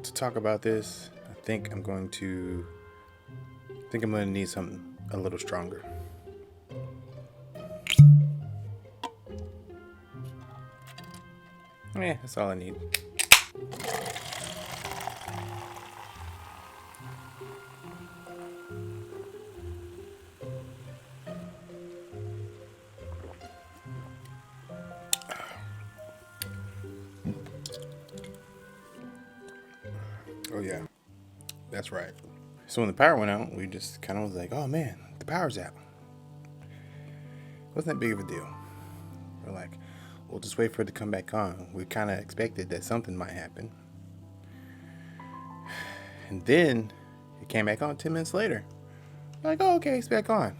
to talk about this, I think I'm going to need something a little stronger. Yeah, that's all I need. Oh yeah, that's right. So when the power went out, we just kind of was like, oh man, the power's out. Wasn't that big of a deal. We're like, we'll just wait for it to come back on. We kind of expected that something might happen. And then it came back on 10 minutes later. We're like, oh, okay, it's back on.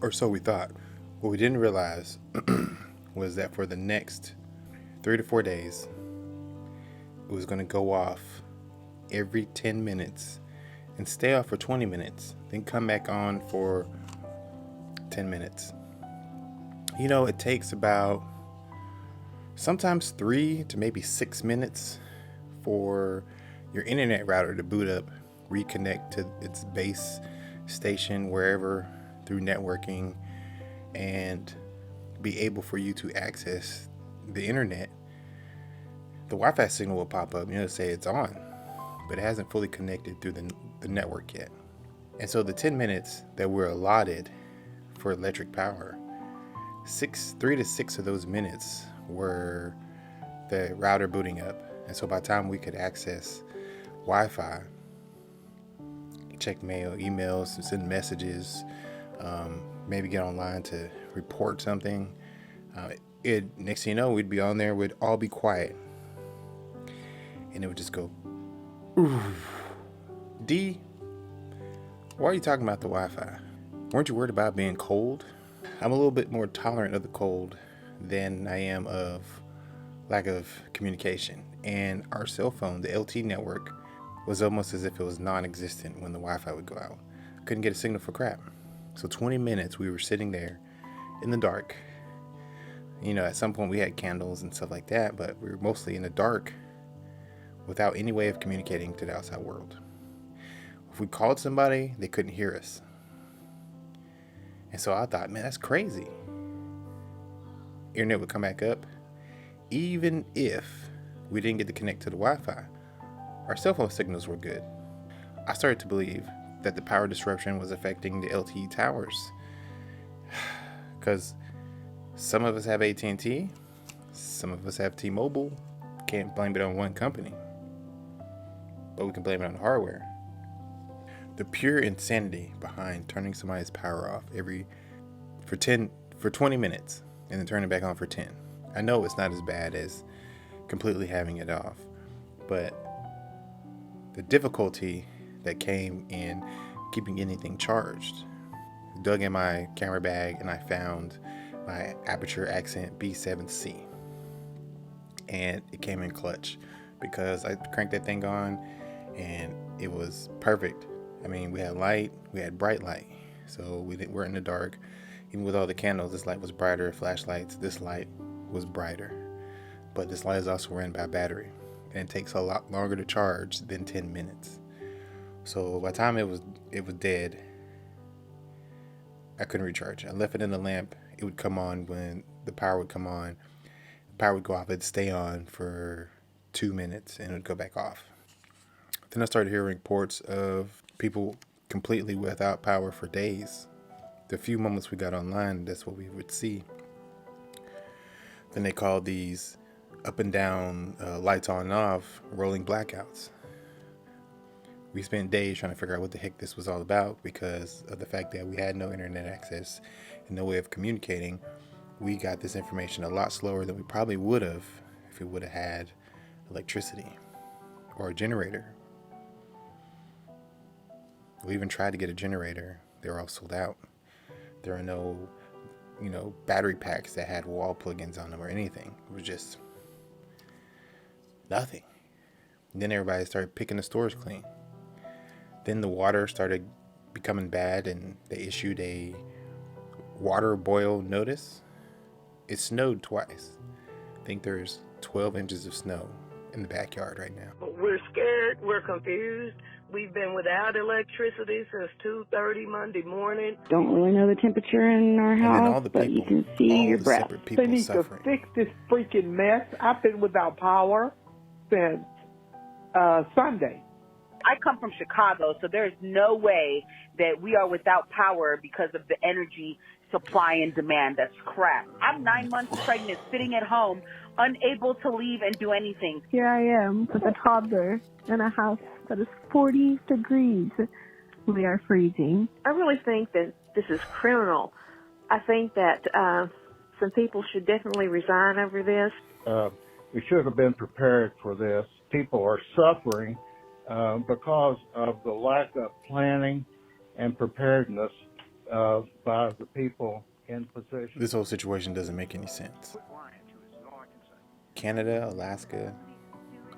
Or so we thought. What we didn't realize was that for the next 3 to 4 days, it was going to go off every 10 minutes and stay off for 20 minutes, then come back on for 10 minutes. You know, it takes about sometimes 3 to maybe 6 minutes for your internet router to boot up, reconnect to its base station wherever through networking, and be able for you to access the internet. The Wi-Fi signal will pop up, say it's on, but it hasn't fully connected through the network yet. And so the 10 minutes that were allotted for electric power, 3 to 6 of those minutes were the router booting up. And so by the time we could access Wi-Fi, check mail, emails, send messages, maybe get online to report something, next thing you know, we'd be on there, we'd all be quiet. And it would just go, oof. D, why are you talking about the Wi-Fi? Weren't you worried about being cold? I'm a little bit more tolerant of the cold than I am of lack of communication. And our cell phone, the LTE network, was almost as if it was non-existent when the Wi-Fi would go out. I couldn't get a signal for crap. So 20 minutes we were sitting there in the dark. At some point we had candles and stuff like that, but we were mostly in the dark without any way of communicating to the outside world. If we called somebody, they couldn't hear us. And so I thought, man, that's crazy. Internet would come back up. Even if we didn't get to connect to the Wi-Fi, our cell phone signals were good. I started to believe that the power disruption was affecting the LTE towers. Because some of us have AT&T, some of us have T-Mobile. Can't blame it on one company, but we can blame it on the hardware. The pure insanity behind turning somebody's power off for 20 minutes and then turning it back on for 10. I know it's not as bad as completely having it off, but the difficulty that came in keeping anything charged. Dug in my camera bag and I found my Aperture Accent B7C, and it came in clutch because I cranked that thing on and it was perfect. I mean, we had light, we had bright light, so we weren't in the dark. Even with all the candles, this light was brighter. Flashlights, this light was brighter. But this light is also ran by battery, and it takes a lot longer to charge than 10 minutes. So by the time it was dead, I couldn't recharge it. I left it in the lamp. It would come on when the power would come on. The power would go off. It'd stay on for 2 minutes and it would go back off. Then I started hearing reports of people completely without power for days. The few moments we got online, that's what we would see. Then they called these up and down, lights on and off, rolling blackouts. We spent days trying to figure out what the heck this was all about because of the fact that we had no internet access and no way of communicating. We got this information a lot slower than we probably would have if we would have had electricity or a generator. We even tried to get a generator. They were all sold out. There are no, battery packs that had wall plugins on them or anything. It was just nothing. And then everybody started picking the stores clean. Then the water started becoming bad and they issued a water boil notice. It snowed twice. I think there's 12 inches of snow in the backyard right now. We're scared. We're confused. We've been without electricity since 2:30 Monday morning. Don't really know the temperature in our And then house, all the but you people, can see all your the breath. separate people They need suffering. to fix this freaking mess. I've been without power since Sunday. I come from Chicago, so there's no way that we are without power because of the energy supply and demand. That's crap. I'm 9 months pregnant, sitting at home, unable to leave and do anything. Here I am with a toddler in a house that is 40 degrees. We are freezing. I really think that this is criminal. I think that some people should definitely resign over this. We should have been prepared for this. People are suffering because of the lack of planning and preparedness by the people in position. This whole situation doesn't make any sense. Canada, Alaska,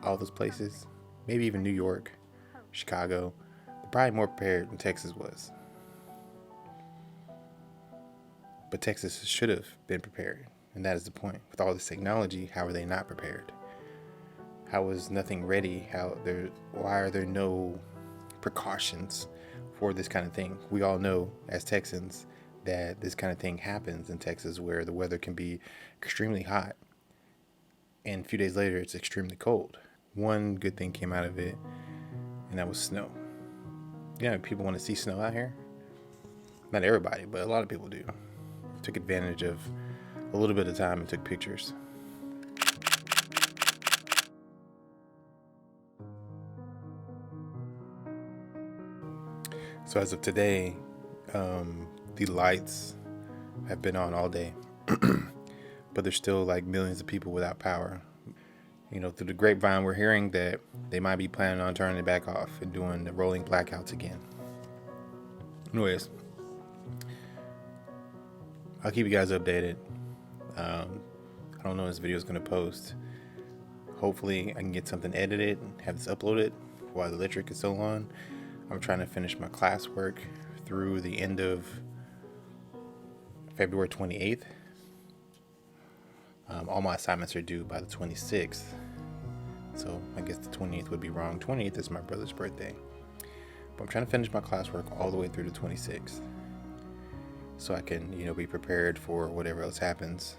all those places, maybe even New York, Chicago, they're probably more prepared than Texas was. But Texas should have been prepared, and that is the point. With all this technology, how are they not prepared? How is nothing ready? Why are there no precautions for this kind of thing? We all know as Texans that this kind of thing happens in Texas, where the weather can be extremely hot and a few days later it's extremely cold. One good thing came out of it, and that was snow. Yeah, people want to see snow out here. Not everybody, but a lot of people do. Took advantage of a little bit of time and took pictures. So as of today, the lights have been on all day, but there's still like millions of people without power. You know, through the grapevine, we're hearing that they might be planning on turning it back off and doing the rolling blackouts again. Anyways, I'll keep you guys updated. I don't know when this video is going to post. Hopefully I can get something edited and have this uploaded while the electric is still on. I'm trying to finish my classwork through the end of February 28th. All my assignments are due by the 26th. So I guess the 28th would be wrong. 28th is my brother's birthday. But I'm trying to finish my classwork all the way through the 26th. So I can, be prepared for whatever else happens.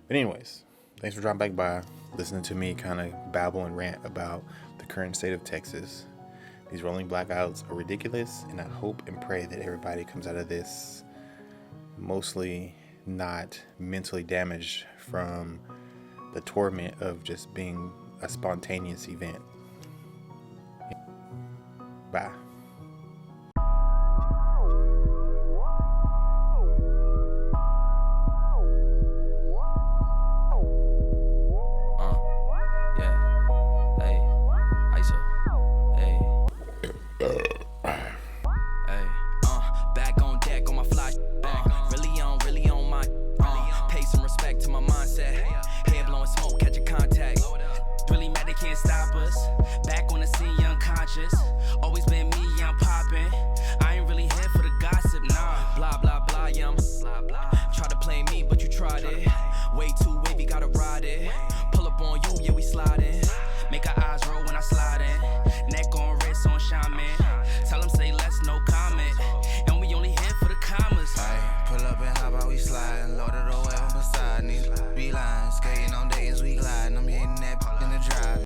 But anyways, thanks for dropping back by, listening to me kind of babble and rant about the current state of Texas. These rolling blackouts are ridiculous, and I hope and pray that everybody comes out of this mostly not mentally damaged from the torment of just being a spontaneous event. Bye. Always